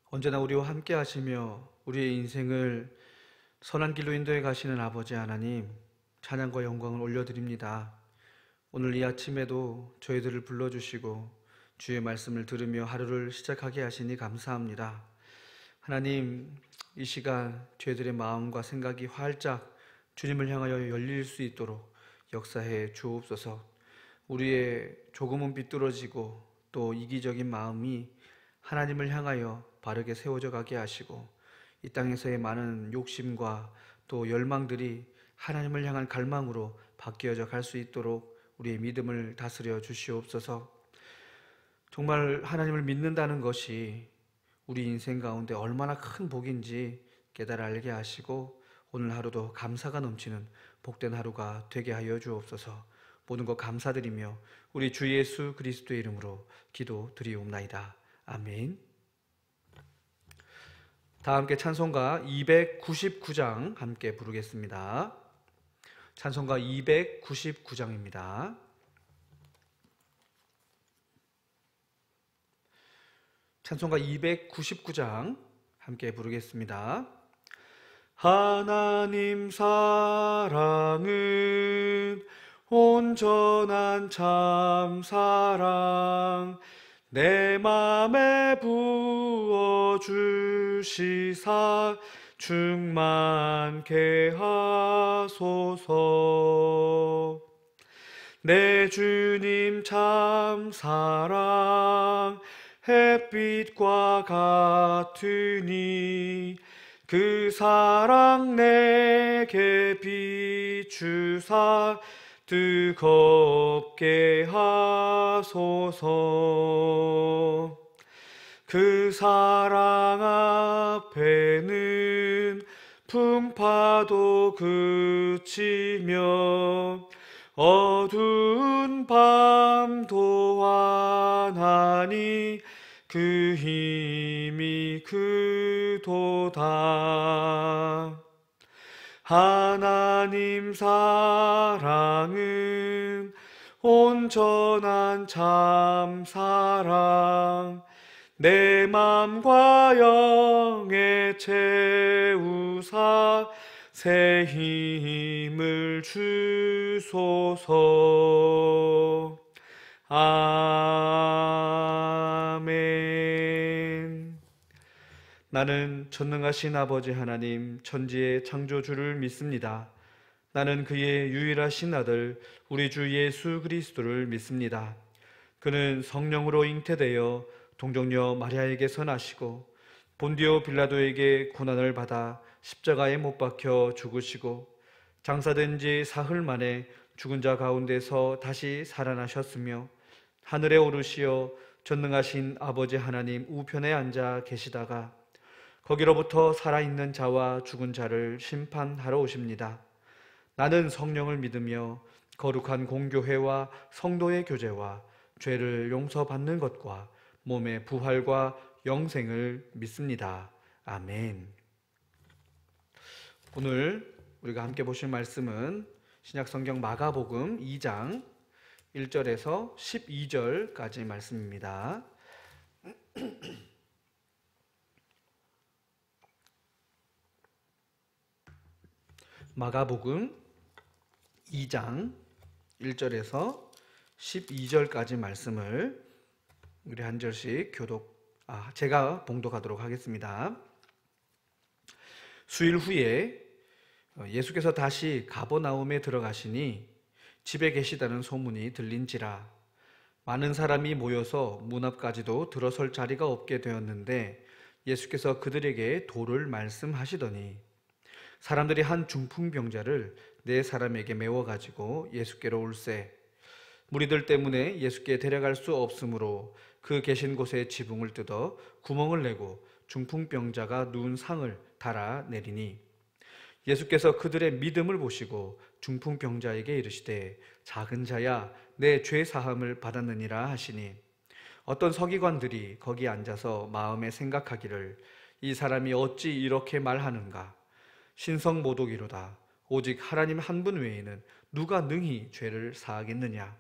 언제나 우리와 함께 하시며 우리의 인생을 선한 길로 인도해 가시는 아버지 하나님, 찬양과 영광을 올려드립니다. 오늘 이 아침에도 저희들을 불러주시고 주의 말씀을 들으며 하루를 시작하게 하시니 감사합니다. 하나님, 이 시간 저희들의 마음과 생각이 활짝 주님을 향하여 열릴 수 있도록 역사해 주옵소서. 우리의 조금은 비뚤어지고 또 이기적인 마음이 하나님을 향하여 바르게 세워져 가게 하시고, 이 땅에서의 많은 욕심과 또 열망들이 하나님을 향한 갈망으로 바뀌어져 갈 수 있도록 우리의 믿음을 다스려 주시옵소서. 정말 하나님을 믿는다는 것이 우리 인생 가운데 얼마나 큰 복인지 깨달아 알게 하시고, 오늘 하루도 감사가 넘치는 복된 하루가 되게 하여 주옵소서. 모든 것 감사드리며 우리 주 예수 그리스도의 이름으로 기도드리옵나이다. 아멘. 다 함께 찬송가 299장 함께 부르겠습니다. 찬송가 299장입니다. 찬송가 299장 함께 부르겠습니다. 하나님 사랑은 온전한 참 사랑, 내 맘에 부어주시사 충만케 하소서. 내 주님 참 사랑 햇빛과 같으니, 그 사랑 내게 비추사 뜨겁게 하소서. 그 사랑 앞에는 풍파도 그치며 어두운 밤도 환하니, 그 힘이 크도다. 하나님 사랑은 온전한 참 사랑, 내 맘과 영에 채우사 새 힘을 주소서. 아멘. 나는 전능하신 아버지 하나님, 천지의 창조주를 믿습니다. 나는 그의 유일하신 아들 우리 주 예수 그리스도를 믿습니다. 그는 성령으로 잉태되어 동정녀 마리아에게서 나시고 본디오 빌라도에게 고난을 받아 십자가에 못 박혀 죽으시고 장사된 지 사흘 만에 죽은 자 가운데서 다시 살아나셨으며 하늘에 오르시어 전능하신 아버지 하나님 우편에 앉아 계시다가 거기로부터 살아있는 자와 죽은 자를 심판하러 오십니다. 나는 성령을 믿으며 거룩한 공교회와 성도의 교제와 죄를 용서받는 것과 몸의 부활과 영생을 믿습니다. 아멘. 오늘 우리가 함께 보실 말씀은 신약성경 마가복음 2장 1절에서 12절까지 말씀입니다. 마가복음 2장 1절에서 12절까지 말씀을 우리 한 절씩 제가 봉독하도록 하겠습니다. 수일 후에 예수께서 다시 가버나움에 들어가시니 집에 계시다는 소문이 들린지라 많은 사람이 모여서 문 앞까지도 들어설 자리가 없게 되었는데, 예수께서 그들에게 도를 말씀하시더니 사람들이 한 중풍병자를 4사람에게 메워가지고 예수께로 올세, 무리들 때문에 예수께 데려갈 수 없으므로 그 계신 곳에 지붕을 뜯어 구멍을 내고 중풍병자가 누운 상을 달아 내리니, 예수께서 그들의 믿음을 보시고 중풍병자에게 이르시되 작은 자야, 내 죄 사함을 받았느니라 하시니, 어떤 서기관들이 거기 앉아서 마음에 생각하기를 이 사람이 어찌 이렇게 말하는가, 신성모독이로다. 오직 하나님 한 분 외에는 누가 능히 죄를 사하겠느냐.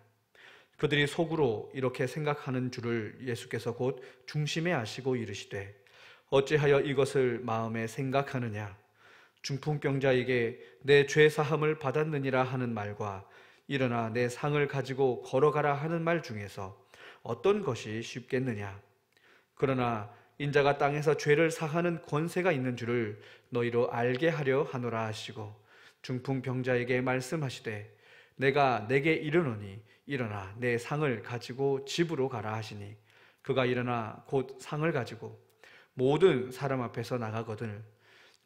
그들이 속으로 이렇게 생각하는 줄을 예수께서 곧 중심에 아시고 이르시되 어찌하여 이것을 마음에 생각하느냐? 중풍병자에게 내 죄 사함을 받았느니라 하는 말과 일어나 내 상을 가지고 걸어가라 하는 말 중에서 어떤 것이 쉽겠느냐? 그러나 인자가 땅에서 죄를 사하는 권세가 있는 줄을 너희로 알게 하려 하노라 하시고 중풍병자에게 말씀하시되 내가 내게 이르노니 일어나 내 상을 가지고 집으로 가라 하시니 그가 일어나 곧 상을 가지고 모든 사람 앞에서 나가거든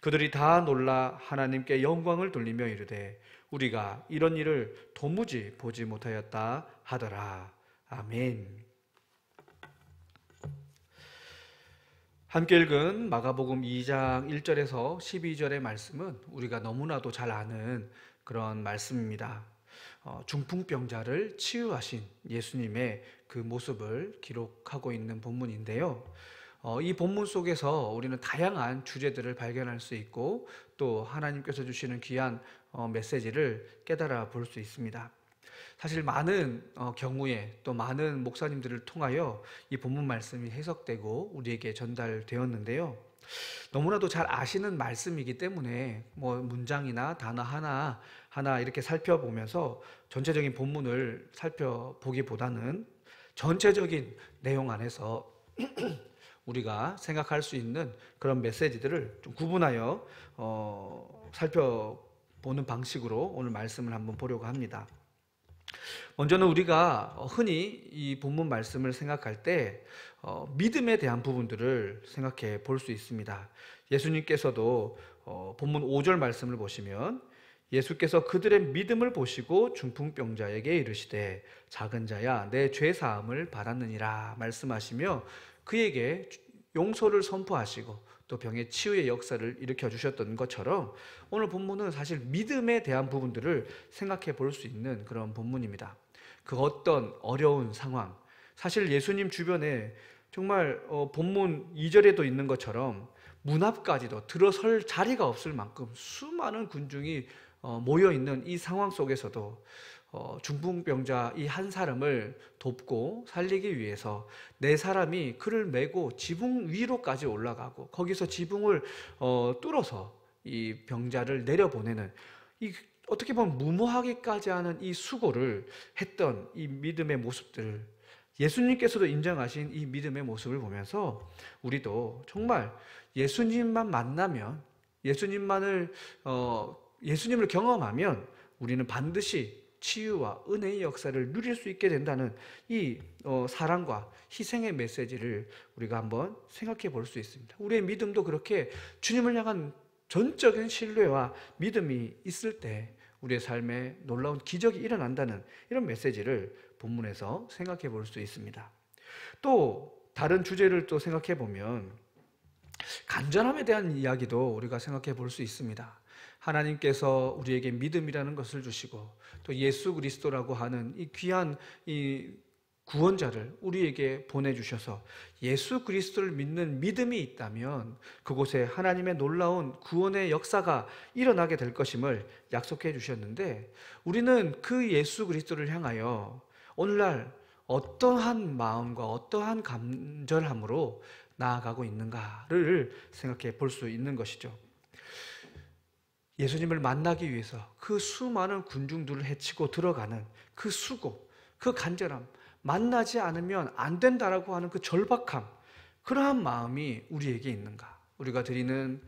그들이 다 놀라 하나님께 영광을 돌리며 이르되 우리가 이런 일을 도무지 보지 못하였다 하더라. 아멘. 함께 읽은 마가복음 2장 1절에서 12절의 말씀은 우리가 너무나도 잘 아는 그런 말씀입니다. 중풍병자를 치유하신 예수님의 그 모습을 기록하고 있는 본문인데요. 이 본문 속에서 우리는 다양한 주제들을 발견할 수 있고 또 하나님께서 주시는 귀한 메시지를 깨달아 볼 수 있습니다. 사실 많은 경우에 또 많은 목사님들을 통하여 이 본문 말씀이 해석되고 우리에게 전달되었는데요. 너무나도 잘 아시는 말씀이기 때문에 문장이나 단어 하나 이렇게 살펴보면서 전체적인 본문을 살펴보기보다는 전체적인 내용 안에서 우리가 생각할 수 있는 그런 메시지들을 좀 구분하여 살펴보는 방식으로 오늘 말씀을 한번 보려고 합니다. 먼저는 우리가 흔히 이 본문 말씀을 생각할 때 믿음에 대한 부분들을 생각해 볼 수 있습니다. 예수님께서도 본문 5절 말씀을 보시면 예수께서 그들의 믿음을 보시고 중풍병자에게 이르시되 작은 자야 내 죄 사함을 받았느니라 말씀하시며 그에게 용서를 선포하시고 또 병의 치유의 역사를 일으켜 주셨던 것처럼 오늘 본문은 사실 믿음에 대한 부분들을 생각해 볼 수 있는 그런 본문입니다. 그 어떤 어려운 상황, 사실 예수님 주변에 정말 본문 2절에도 있는 것처럼 문 앞까지도 들어설 자리가 없을 만큼 수많은 군중이 모여 있는 이 상황 속에서도 중풍병자 이 한 사람을 돕고 살리기 위해서 네 사람이 그를 메고 지붕 위로까지 올라가고 거기서 지붕을 뚫어서 이 병자를 내려보내는 이 어떻게 보면 무모하기까지 하는 이 수고를 했던 이 믿음의 모습들, 예수님께서도 인정하신 이 믿음의 모습을 보면서 우리도 정말 예수님만 만나면 예수님을 경험하면 우리는 반드시 치유와 은혜의 역사를 누릴 수 있게 된다는 이 사랑과 희생의 메시지를 우리가 한번 생각해 볼 수 있습니다. 우리의 믿음도 그렇게 주님을 향한 전적인 신뢰와 믿음이 있을 때 우리의 삶에 놀라운 기적이 일어난다는 이런 메시지를 본문에서 생각해 볼 수 있습니다. 또 다른 주제를 또 생각해 보면 간절함에 대한 이야기도 우리가 생각해 볼 수 있습니다. 하나님께서 우리에게 믿음이라는 것을 주시고 또 예수 그리스도라고 하는 이 귀한 이 구원자를 우리에게 보내주셔서 예수 그리스도를 믿는 믿음이 있다면 그곳에 하나님의 놀라운 구원의 역사가 일어나게 될 것임을 약속해 주셨는데 우리는 그 예수 그리스도를 향하여 오늘날 어떠한 마음과 어떠한 간절함으로 나아가고 있는가를 생각해 볼 수 있는 것이죠. 예수님을 만나기 위해서 그 수많은 군중들을 헤치고 들어가는 그 수고, 그 간절함, 만나지 않으면 안 된다라고 하는 그 절박함, 그러한 마음이 우리에게 있는가? 우리가 드리는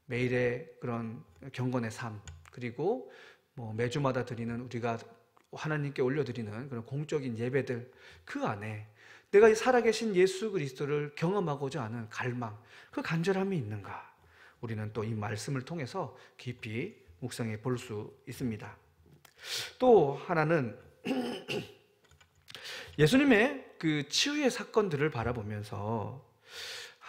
매일의 그런 경건의 삶, 그리고 매주마다 드리는 우리가 하나님께 올려드리는 그런 공적인 예배들, 그 안에 내가 이 살아계신 예수 그리스도를 경험하고자 하는 갈망, 그 간절함이 있는가? 우리는 또 이 말씀을 통해서 깊이 묵상해 볼 수 있습니다. 또 하나는 예수님의 그 치유의 사건들을 바라보면서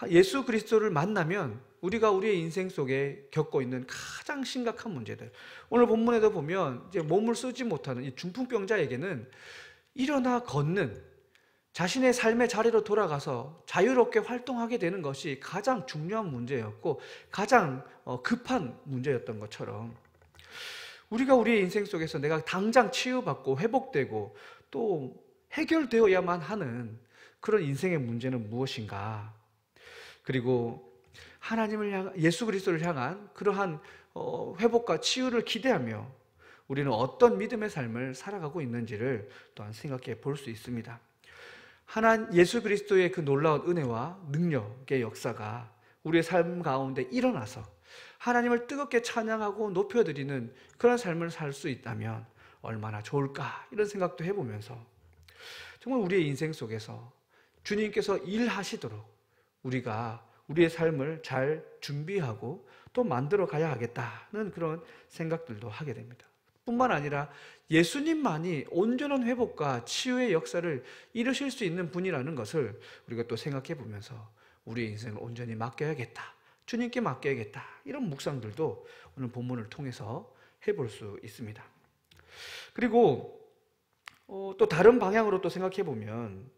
예수 그리스도를 만나면 우리가 우리의 인생 속에 겪고 있는 가장 심각한 문제들, 오늘 본문에도 보면 이제 몸을 쓰지 못하는 이 중풍병자에게는 일어나 걷는 자신의 삶의 자리로 돌아가서 자유롭게 활동하게 되는 것이 가장 중요한 문제였고 가장 급한 문제였던 것처럼 우리가 우리의 인생 속에서 내가 당장 치유받고 회복되고 또 해결되어야만 하는 그런 인생의 문제는 무엇인가? 그리고 예수 그리스도를 향한 그러한 회복과 치유를 기대하며 우리는 어떤 믿음의 삶을 살아가고 있는지를 또한 생각해 볼 수 있습니다. 예수 그리스도의 그 놀라운 은혜와 능력의 역사가 우리의 삶 가운데 일어나서 하나님을 뜨겁게 찬양하고 높여드리는 그런 삶을 살 수 있다면 얼마나 좋을까, 이런 생각도 해보면서 정말 우리의 인생 속에서 주님께서 일하시도록 우리가 우리의 삶을 잘 준비하고 또 만들어 가야 하겠다는 그런 생각들도 하게 됩니다. 뿐만 아니라 예수님만이 온전한 회복과 치유의 역사를 이루실 수 있는 분이라는 것을 우리가 또 생각해 보면서 우리의 인생을 온전히 맡겨야겠다, 주님께 맡겨야겠다, 이런 묵상들도 오늘 본문을 통해서 해볼 수 있습니다. 그리고 또 다른 방향으로 또 생각해 보면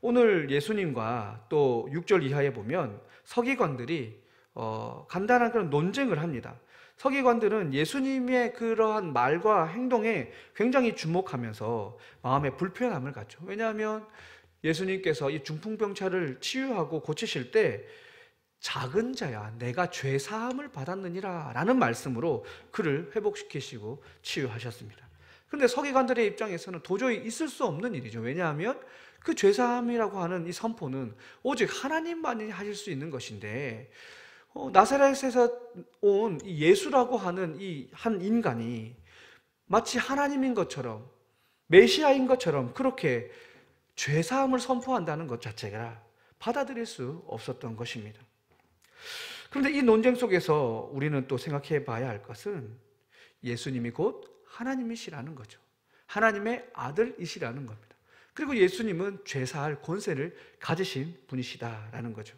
오늘 예수님과 또 6절 이하에 보면 서기관들이 간단한 그런 논쟁을 합니다. 서기관들은 예수님의 그러한 말과 행동에 굉장히 주목하면서 마음에 불편함을 갖죠. 왜냐하면 예수님께서 이 중풍병자를 치유하고 고치실 때 작은 자야 내가 죄사함을 받았느니라 라는 말씀으로 그를 회복시키시고 치유하셨습니다. 그런데 서기관들의 입장에서는 도저히 있을 수 없는 일이죠. 왜냐하면 그 죄사함이라고 하는 이 선포는 오직 하나님만이 하실 수 있는 것인데 나사렛에서 온 예수라고 하는 이 한 인간이 마치 하나님인 것처럼 메시아인 것처럼 그렇게 죄사함을 선포한다는 것 자체가 받아들일 수 없었던 것입니다. 그런데 이 논쟁 속에서 우리는 또 생각해 봐야 할 것은 예수님이 곧 하나님이시라는 거죠. 하나님의 아들이시라는 겁니다. 그리고 예수님은 죄사할 권세를 가지신 분이시다라는 거죠.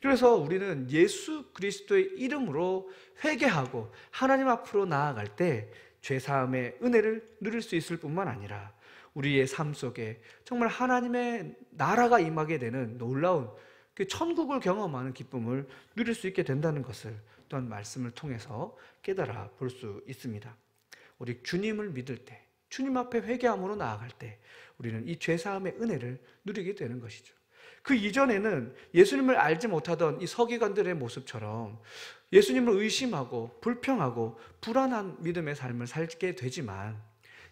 그래서 우리는 예수 그리스도의 이름으로 회개하고 하나님 앞으로 나아갈 때 죄사함의 은혜를 누릴 수 있을 뿐만 아니라 우리의 삶 속에 정말 하나님의 나라가 임하게 되는 놀라운 그 천국을 경험하는 기쁨을 누릴 수 있게 된다는 것을 또한 말씀을 통해서 깨달아 볼 수 있습니다. 우리 주님을 믿을 때, 주님 앞에 회개함으로 나아갈 때 우리는 이 죄사함의 은혜를 누리게 되는 것이죠. 그 이전에는 예수님을 알지 못하던 이 서기관들의 모습처럼 예수님을 의심하고 불평하고 불안한 믿음의 삶을 살게 되지만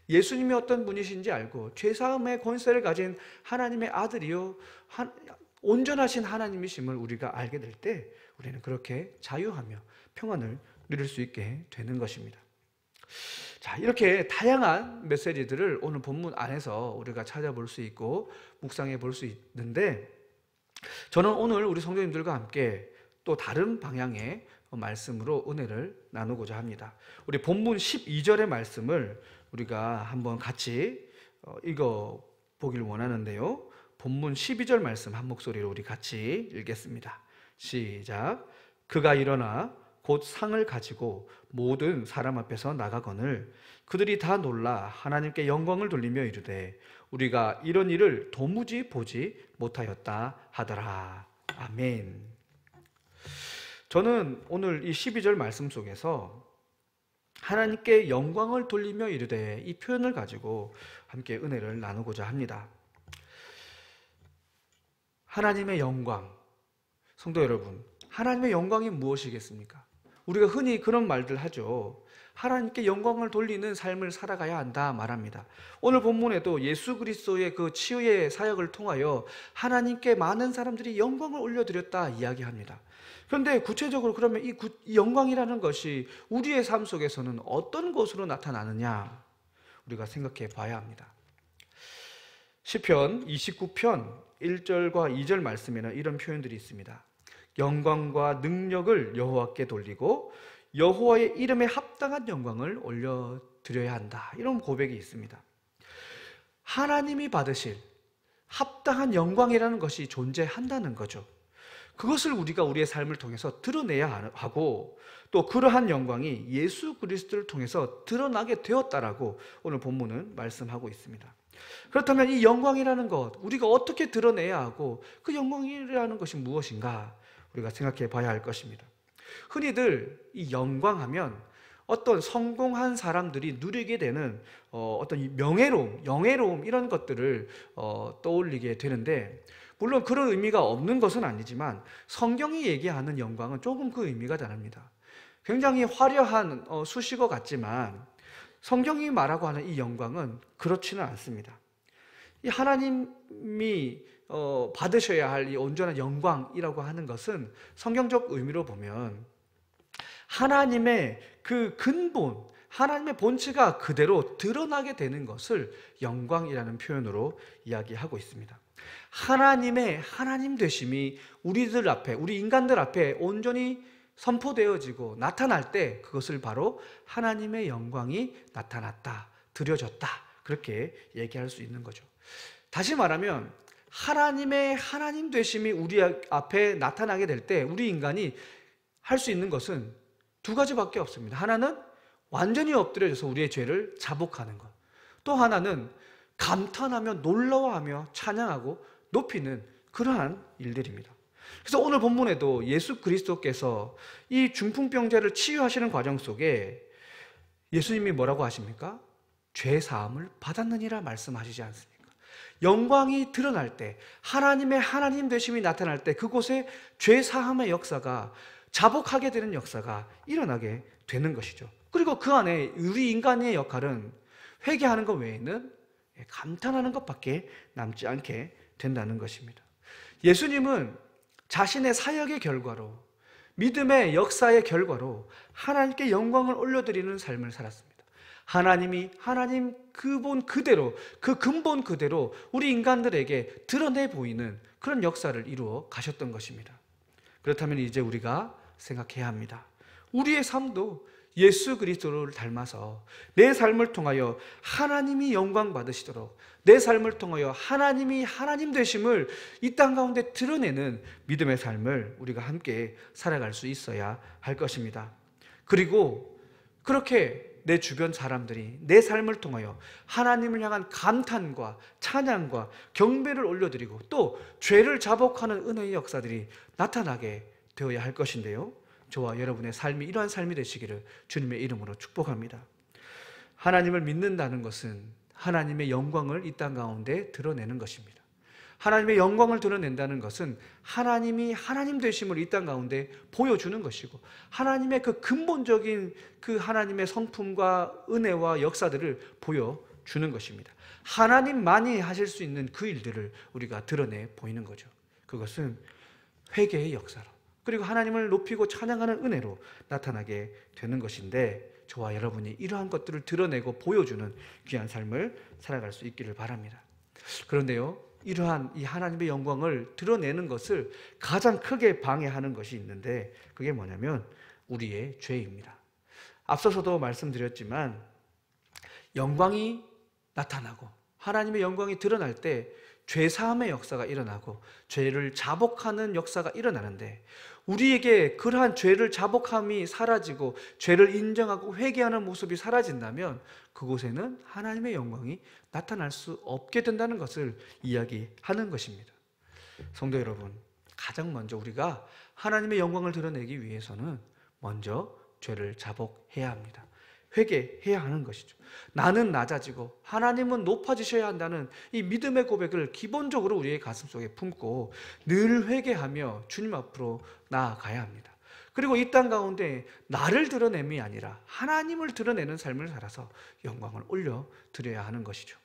예수님이 어떤 분이신지 알고 죄사함의 권세를 가진 하나님의 아들이요 온전하신 하나님이심을 우리가 알게 될 때 우리는 그렇게 자유하며 평안을 누릴 수 있게 되는 것입니다. 자, 이렇게 다양한 메시지들을 오늘 본문 안에서 우리가 찾아볼 수 있고 묵상해 볼 수 있는데 저는 오늘 우리 성도님들과 함께 또 다른 방향의 말씀으로 은혜를 나누고자 합니다. 우리 본문 12절의 말씀을 우리가 한번 같이 읽어보길 원하는데요. 본문 12절 말씀 한 목소리로 우리 같이 읽겠습니다. 시작. 그가 일어나 곧 상을 가지고 모든 사람 앞에서 나가거늘 그들이 다 놀라 하나님께 영광을 돌리며 이르되 우리가 이런 일을 도무지 보지 못하였다 하더라. 아멘. 저는 오늘 이 12절 말씀 속에서 하나님께 영광을 돌리며 이르되 이 표현을 가지고 함께 은혜를 나누고자 합니다. 하나님의 영광, 성도 여러분, 하나님의 영광이 무엇이겠습니까? 우리가 흔히 그런 말들 하죠. 하나님께 영광을 돌리는 삶을 살아가야 한다 말합니다. 오늘 본문에도 예수 그리스도의 그 치유의 사역을 통하여 하나님께 많은 사람들이 영광을 올려드렸다 이야기합니다. 그런데 구체적으로 그러면 이 영광이라는 것이 우리의 삶 속에서는 어떤 것으로 나타나느냐 우리가 생각해 봐야 합니다. 시편 29편 1절과 2절 말씀에는 이런 표현들이 있습니다. 영광과 능력을 여호와께 돌리고 여호와의 이름에 합당한 영광을 올려드려야 한다. 이런 고백이 있습니다. 하나님이 받으실 합당한 영광이라는 것이 존재한다는 거죠. 그것을 우리가 우리의 삶을 통해서 드러내야 하고 또 그러한 영광이 예수 그리스도를 통해서 드러나게 되었다라고 오늘 본문은 말씀하고 있습니다. 그렇다면 이 영광이라는 것 우리가 어떻게 드러내야 하고 그 영광이라는 것이 무엇인가 우리가 생각해 봐야 할 것입니다. 흔히들 이 영광하면 어떤 성공한 사람들이 누리게 되는 어떤 명예로움, 영예로움 이런 것들을 떠올리게 되는데 물론 그런 의미가 없는 것은 아니지만 성경이 얘기하는 영광은 조금 그 의미가 다릅니다. 굉장히 화려한 수식어 같지만 성경이 말하고 하는 이 영광은 그렇지는 않습니다. 이 하나님이 받으셔야 할 이 온전한 영광이라고 하는 것은 성경적 의미로 보면 하나님의 그 근본, 하나님의 본체가 그대로 드러나게 되는 것을 영광이라는 표현으로 이야기하고 있습니다. 하나님의 하나님 되심이 우리들 앞에, 우리 인간들 앞에 온전히 선포되어지고 나타날 때 그것을 바로 하나님의 영광이 나타났다, 드려졌다, 그렇게 얘기할 수 있는 거죠. 다시 말하면 하나님의 하나님 되심이 우리 앞에 나타나게 될 때 우리 인간이 할 수 있는 것은 두 가지밖에 없습니다. 하나는 완전히 엎드려져서 우리의 죄를 자복하는 것, 또 하나는 감탄하며 놀라워하며 찬양하고 높이는 그러한 일들입니다. 그래서 오늘 본문에도 예수 그리스도께서 이 중풍병자를 치유하시는 과정 속에 예수님이 뭐라고 하십니까? 죄 사함을 받았느니라 말씀하시지 않습니까? 영광이 드러날 때, 하나님의 하나님 되심이 나타날 때 그곳에 죄 사함의 역사가, 자복하게 되는 역사가 일어나게 되는 것이죠. 그리고 그 안에 우리 인간의 역할은 회개하는 것 외에는 감탄하는 것밖에 남지 않게 된다는 것입니다. 예수님은 자신의 사역의 결과로, 믿음의 역사의 결과로 하나님께 영광을 올려드리는 삶을 살았습니다. 하나님이 하나님 그본 그대로, 그 근본 그대로 우리 인간들에게 드러내 보이는 그런 역사를 이루어 가셨던 것입니다. 그렇다면 이제 우리가 생각해야 합니다. 우리의 삶도 예수 그리스도를 닮아서 내 삶을 통하여 하나님이 영광 받으시도록, 내 삶을 통하여 하나님이 하나님 되심을 이 땅 가운데 드러내는 믿음의 삶을 우리가 함께 살아갈 수 있어야 할 것입니다. 그리고 그렇게 내 주변 사람들이 내 삶을 통하여 하나님을 향한 감탄과 찬양과 경배를 올려드리고 또 죄를 자복하는 은혜의 역사들이 나타나게 되어야 할 것인데요, 저와 여러분의 삶이 이러한 삶이 되시기를 주님의 이름으로 축복합니다. 하나님을 믿는다는 것은 하나님의 영광을 이 땅 가운데 드러내는 것입니다. 하나님의 영광을 드러낸다는 것은 하나님이 하나님 되심을 이 땅 가운데 보여주는 것이고, 하나님의 그 근본적인 그 하나님의 성품과 은혜와 역사들을 보여주는 것입니다. 하나님만이 하실 수 있는 그 일들을 우리가 드러내 보이는 거죠. 그것은 회개의 역사로, 그리고 하나님을 높이고 찬양하는 은혜로 나타나게 되는 것인데, 저와 여러분이 이러한 것들을 드러내고 보여주는 귀한 삶을 살아갈 수 있기를 바랍니다. 그런데요, 이러한 이 하나님의 영광을 드러내는 것을 가장 크게 방해하는 것이 있는데, 그게 뭐냐면 우리의 죄입니다. 앞서서도 말씀드렸지만 영광이 나타나고 하나님의 영광이 드러날 때 죄사함의 역사가 일어나고 죄를 자복하는 역사가 일어나는데, 우리에게 그러한 죄를 자복함이 사라지고 죄를 인정하고 회개하는 모습이 사라진다면 그곳에는 하나님의 영광이 나타날 수 없게 된다는 것을 이야기하는 것입니다. 성도 여러분, 가장 먼저 우리가 하나님의 영광을 드러내기 위해서는 먼저 죄를 자복해야 합니다. 회개해야 하는 것이죠. 나는 낮아지고 하나님은 높아지셔야 한다는 이 믿음의 고백을 기본적으로 우리의 가슴속에 품고 늘 회개하며 주님 앞으로 나아가야 합니다. 그리고 이 땅 가운데 나를 드러냄이 아니라 하나님을 드러내는 삶을 살아서 영광을 올려드려야 하는 것이죠.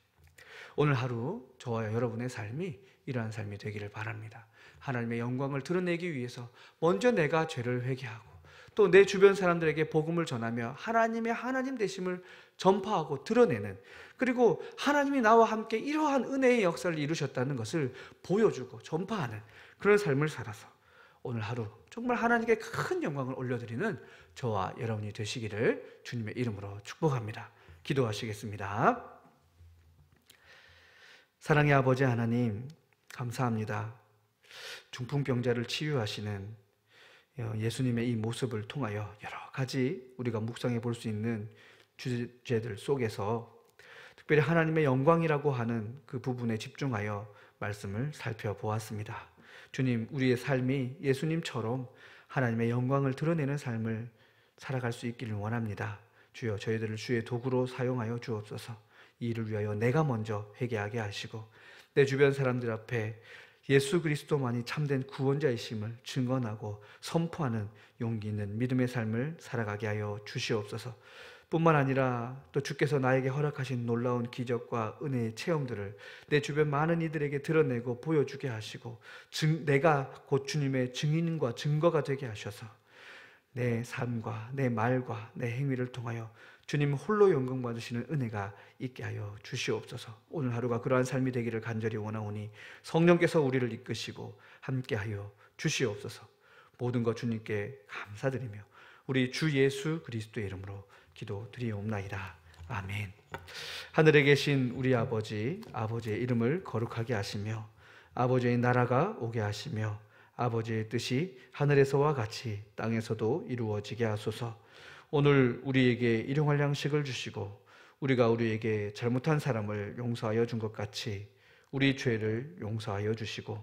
오늘 하루 저와 여러분의 삶이 이러한 삶이 되기를 바랍니다. 하나님의 영광을 드러내기 위해서 먼저 내가 죄를 회개하고 또 내 주변 사람들에게 복음을 전하며 하나님의 하나님 되심을 전파하고 드러내는, 그리고 하나님이 나와 함께 이러한 은혜의 역사를 이루셨다는 것을 보여주고 전파하는 그런 삶을 살아서 오늘 하루 정말 하나님께 큰 영광을 올려드리는 저와 여러분이 되시기를 주님의 이름으로 축복합니다. 기도하시겠습니다. 사랑의 아버지 하나님, 감사합니다. 중풍병자를 치유하시는 예수님의 이 모습을 통하여 여러 가지 우리가 묵상해 볼 수 있는 주제들 속에서 특별히 하나님의 영광이라고 하는 그 부분에 집중하여 말씀을 살펴보았습니다. 주님, 우리의 삶이 예수님처럼 하나님의 영광을 드러내는 삶을 살아갈 수 있기를 원합니다. 주여, 저희들을 주의 도구로 사용하여 주옵소서. 이 일을 위하여 내가 먼저 회개하게 하시고 내 주변 사람들 앞에 예수 그리스도만이 참된 구원자이심을 증언하고 선포하는 용기 있는 믿음의 삶을 살아가게 하여 주시옵소서. 뿐만 아니라 또 주께서 나에게 허락하신 놀라운 기적과 은혜의 체험들을 내 주변 많은 이들에게 드러내고 보여주게 하시고 내가 곧 주님의 증인과 증거가 되게 하셔서 내 삶과 내 말과 내 행위를 통하여 주님 홀로 영광 받으시는 은혜가 있게 하여 주시옵소서. 오늘 하루가 그러한 삶이 되기를 간절히 원하오니 성령께서 우리를 이끄시고 함께하여 주시옵소서. 모든 것 주님께 감사드리며 우리 주 예수 그리스도의 이름으로 기도드리옵나이다. 아멘. 하늘에 계신 우리 아버지, 아버지의 이름을 거룩하게 하시며 아버지의 나라가 오게 하시며 아버지의 뜻이 하늘에서와 같이 땅에서도 이루어지게 하소서. 오늘 우리에게 일용할 양식을 주시고 우리가 우리에게 잘못한 사람을 용서하여 준 것 같이 우리 죄를 용서하여 주시고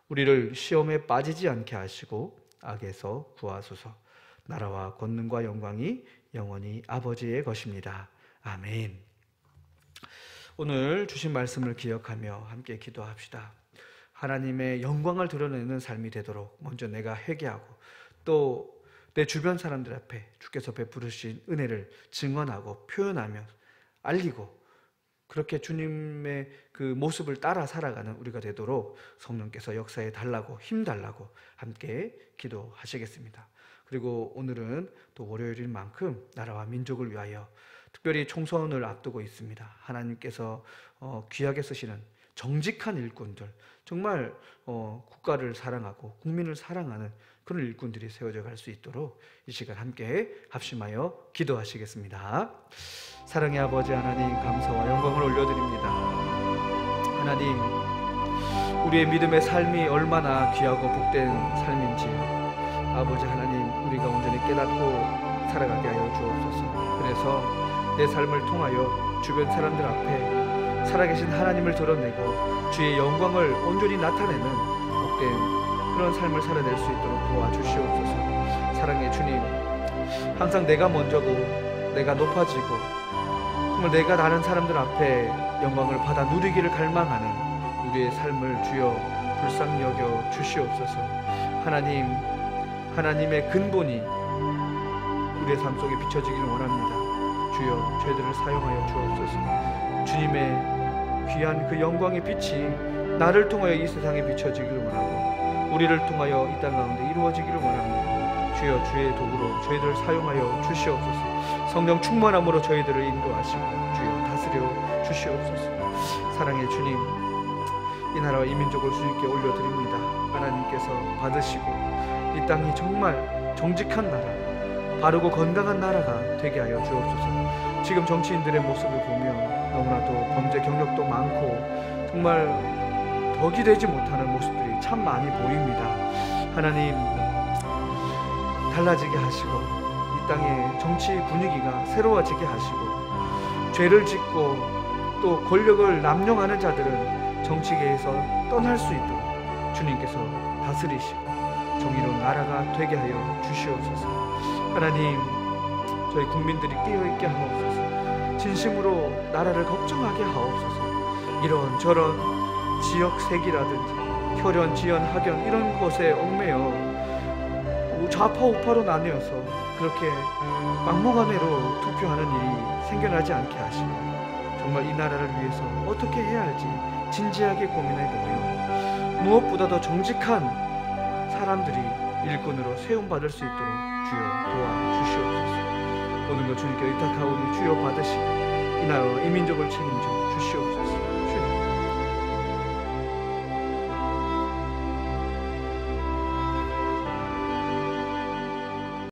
우리를 시험에 빠지지 않게 하시고 악에서 구하소서. 나라와 권능과 영광이 영원히 아버지의 것입니다. 아멘. 오늘 주신 말씀을 기억하며 함께 기도합시다. 하나님의 영광을 드러내는 삶이 되도록 먼저 내가 회개하고 또 내 주변 사람들 앞에 주께서 베푸르신 은혜를 증언하고 표현하며 알리고 그렇게 주님의 그 모습을 따라 살아가는 우리가 되도록 성령께서 역사해 달라고 힘 달라고 함께 기도하시겠습니다. 그리고 오늘은 또 월요일인 만큼 나라와 민족을 위하여 특별히 총선을 앞두고 있습니다. 하나님께서 귀하게 쓰시는 정직한 일꾼들, 정말 국가를 사랑하고 국민을 사랑하는 그런 일꾼들이 세워져 갈 수 있도록 이 시간 함께 합심하여 기도하시겠습니다. 사랑의 아버지 하나님, 감사와 영광을 올려드립니다. 하나님, 우리의 믿음의 삶이 얼마나 귀하고 복된 삶인지 아버지 하나님, 우리가 온전히 깨닫고 살아가게 하여 주옵소서. 그래서 내 삶을 통하여 주변 사람들 앞에 살아계신 하나님을 드러내고 주의 영광을 온전히 나타내는 복된 그런 삶을 살아낼 수 있도록 도와주시옵소서. 사랑의 주님, 항상 내가 먼저고 내가 높아지고 정말 내가 다른 사람들 앞에 영광을 받아 누리기를 갈망하는 우리의 삶을 주여 불쌍히 여겨 주시옵소서. 하나님, 하나님의 근본이 우리의 삶 속에 비춰지기를 원합니다. 주여 죄들을 사용하여 주옵소서. 주님의 귀한 그 영광의 빛이 나를 통하여 이 세상에 비춰지기를 원하고 우리를 통하여 이 땅 가운데 이루어지기를 원합니다. 주여 주의 도구로 저희들을 사용하여 주시옵소서. 성령 충만함으로 저희들을 인도하시고 주여 다스려 주시옵소서. 사랑의 주님, 이 나라와 이 민족을 주님께 올려드립니다. 하나님께서 받으시고 이 땅이 정말 정직한 나라, 바르고 건강한 나라가 되게 하여 주옵소서. 지금 정치인들의 모습을 보면 너무나도 범죄 경력도 많고 정말 덕이 되지 못하는 모습들이 참 많이 보입니다. 하나님, 달라지게 하시고 이 땅의 정치 분위기가 새로워지게 하시고 죄를 짓고 또 권력을 남용하는 자들은 정치계에서 떠날 수 있도록 주님께서 다스리시고 정의로운 나라가 되게 하여 주시옵소서. 하나님, 저희 국민들이 깨어있게 하옵소서. 진심으로 나라를 걱정하게 하옵소서. 이런저런 지역색이라든지 혈연, 지연, 학연 이런 것에 얽매여 좌파 우파로 나뉘어서 그렇게 막무가내로 투표하는 일이 생겨나지 않게 하시고 정말 이 나라를 위해서 어떻게 해야 할지 진지하게 고민해보며 무엇보다도 정직한 사람들이 일꾼으로 세움받을 수 있도록 주여 도와주시옵소서. 모든 것 주님께 의탁하오니 주여 받으시고 이 나라와 이 민족을 책임져 주시옵소서.